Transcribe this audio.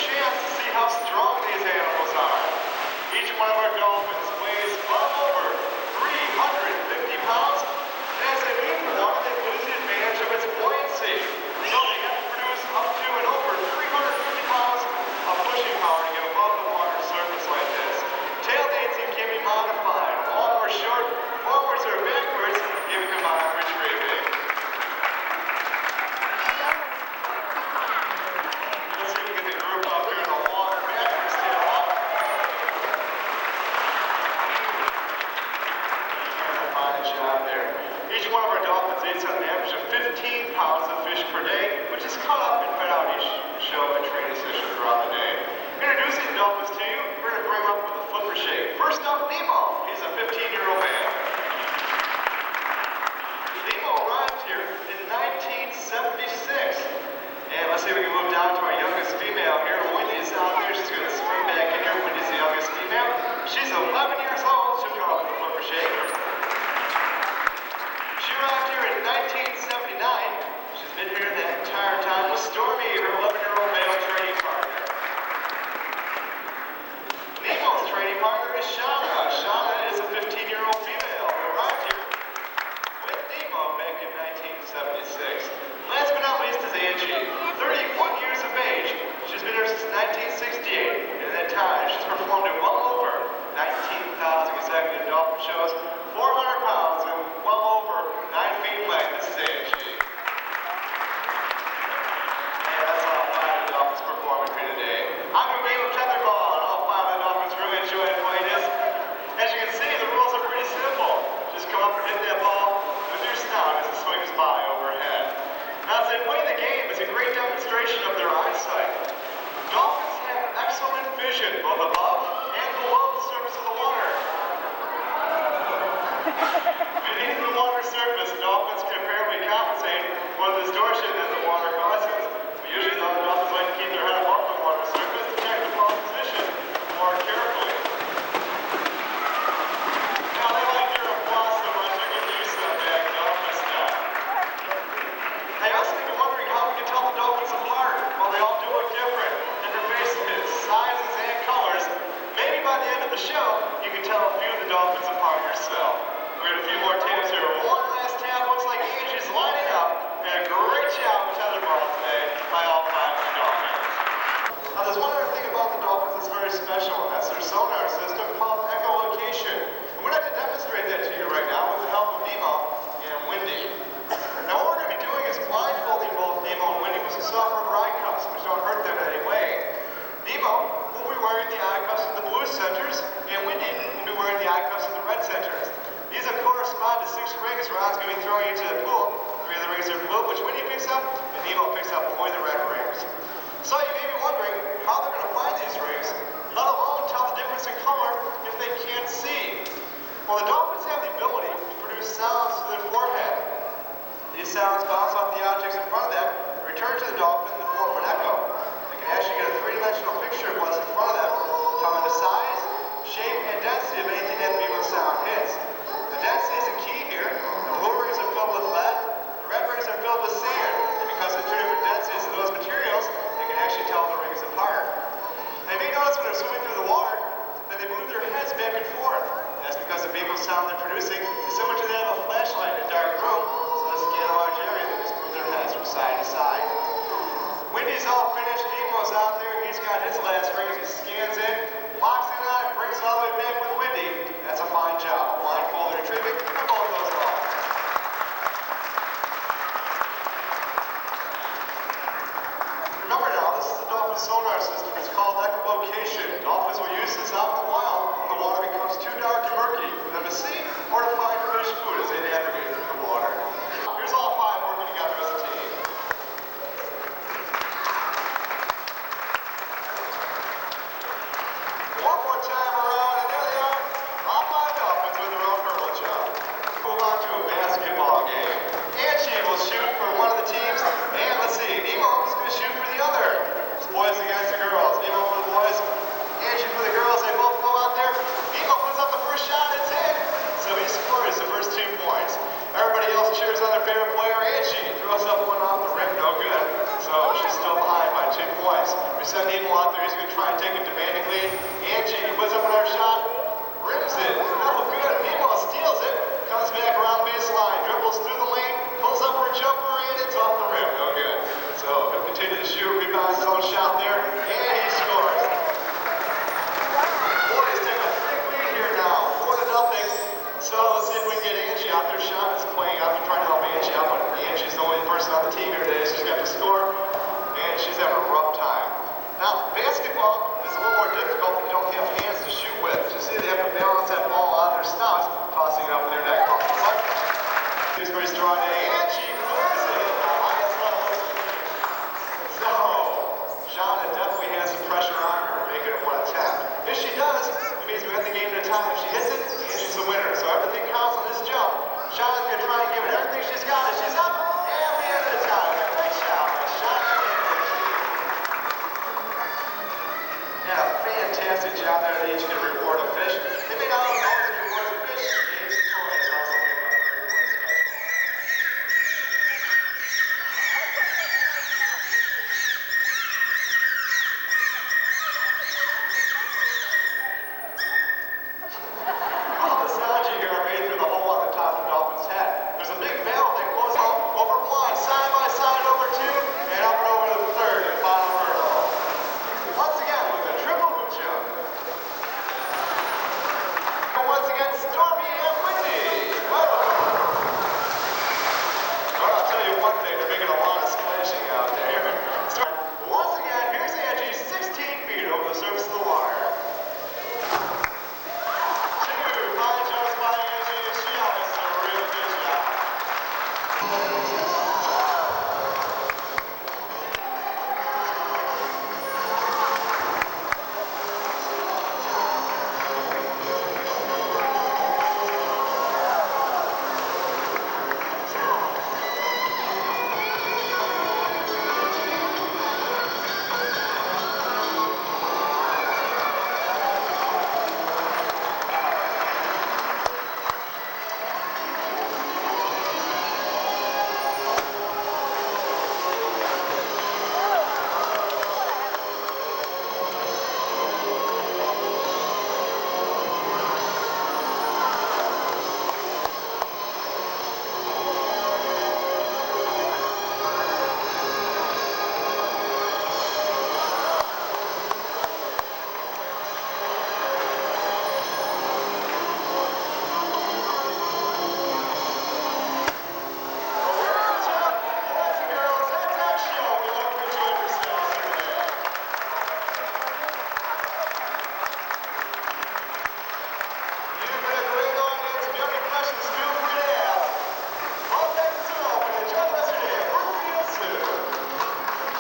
chance to see how strong these animals are. Each one of our dolphins weighs well over 350 pounds, and as they move the water, they lose the advantage of its buoyancy. So they have to produce up to and over 350 pounds of pushing power to get above the water surface like this. Tail dancing can be modified, long or short, forwards or backwards, giving them on retrieving. Let's see if we can get the group up here in the water. Backwards tail up. Fine job there. Each one of our dolphins eats on an average of 15 pounds of fish per day, which is cut up and fed out each show and training session throughout the day. Introducing the dolphins to you, we're going to bring them up with a flipper shake. First up, Nemo. He's a 15-year-old man. Nemo arrived here in 1976. And let's see if we can move down to our youngest female here. Wendy is out there. She's going to spring back in here. Wendy's the youngest female. She's 11 years old. She'll come up with a flipper shake. She arrived here in 1979. She's been here that entire time with Stormy, her 11-year-old male training partner. Nemo's training partner is Shauna. Shauna is a 15-year-old female who arrived here with Nemo back in 1976. Last but not least is Angie, 31 years of age. She's been here since 1968. And at that time, she's performed in well over 19,000 consecutive dolphin shows, 400 pounds, and well over 9 feet in length. This is Angie. And that's all 5 of the dolphins performing for you today. I'm going to game of Tetherball, and all 5 of the dolphins really enjoy playing this. As you can see, the rules are pretty simple. Just come up and hit that ball with your snout as it swings by overhead. Now, as they play the game, it's a great demonstration of their eyesight. Dolphins have excellent vision, both above and below the surface of the water. Beneath the water surface, dolphins can apparently compensate for the distortion that the water causes. But usually, the dolphins like to keep their head above the water surface to check the ball's position more carefully. Now, they like your applause so much, they're getting used to that back dolphin style. I also may be wondering how we can tell the dolphins apart. Well, they all do look different. Different faces, sizes, and colors. Maybe by the end of the show, you can tell a few of the dolphins apart yourself. We got a few more taps here. One last tap. Looks like Angie's lining up. And a great job with Tetherball today by all 5 of the dolphins. Now, there's one other thing about the dolphins that's very special, and that's their sonar system called Echolocation. And we're going to demonstrate that to you right now with the help of Nemo and Wendy. Now, what we're going to be doing is blindfolding both Nemo and Wendy with some soft rubber eye cuffs, which don't hurt them in any way. Nemo will be wearing the eye cuffs of the blue centers, and Wendy will be wearing the eye cuffs of the red centers. These will correspond to 6 rings Ron's going to be throwing into the pool. 3 of the rings are blue, which Wendy picks up, and Nemo picks up only the red rings. So you may be wondering how they're going to find these rings, let alone tell the difference in color if they can't see. Well, the dolphins have the ability to produce sounds to their forehead. These sounds bounce off the objects in front of them, return to the dolphin in the form of an echo. They can actually get a 3-dimensional picture of what's in front of them, telling the size, shape, and density of anything that beam of sound hits. The density is the key here. The blue rings are filled with lead, the red rings are filled with sand. And because of the 2 different densities of those materials, they can actually tell the rings apart. Now, you may notice when they're swimming through the water that they move their heads back and forth. That's because the beam of sound they're producing is similar to that of a flashlight in a dark room. Scan a large area, they just move their heads from side to side. Wendy's all finished. Nemo's out there. He's got his last ring as he scans in, locks it on, brings it all the way back with Wendy. That's a fine job. Blindfold and retrieving, and both goes off. Remember now, this is the dolphin sonar system. It's called Echolocation. Dolphins will use this out in the wild when the water becomes too dark and murky for them to see or to find fish food as they navigate through the water. Here's all 5 working together as a team. One more time around, and there they are. All 5 dolphins with their own hurdle jump. Move on to a basketball game. Angie will shoot for one of the teams, and let's see, Nemo is going to shoot for the other. It's boys against the girls. Nemo for the boys, Angie for the girls. They both go out there. Nemo puts up the first shot, it's in. So he scores the first 2 points. 17 out there. He's going to try and take a demanding lead. Angie puts up another shot, rims it. No good. Meanwhile, steals it, comes back around the baseline, dribbles through the lane, pulls up for a jumper, and it's off the rim. No good. So he'll continue to shoot, rebounds his own shot there, and he scores. Boy, he's taking a big lead here now, 4-0. So let's see if we can get Angie out there. Sean is playing out, trying to help Angie out, but Angie's the only person on the team here today, so she's got to score, and she's having a rough time. Now, basketball is a little more difficult when you don't have hands to shoot with. You see they have to balance that ball on their snouts, tossing it up in their neck. Here's very strong to Angie, moves it in the highest level. So, Shauna definitely has some pressure on her, making it one attempt. If she does, it means we win the game at a time. If she hits it, Angie's the winner. So everything counts on this jump. Shauna's going to try and give it everything she's got. As she's up, and we end the time. Great shot by Shauna. And a fantastic job there that each can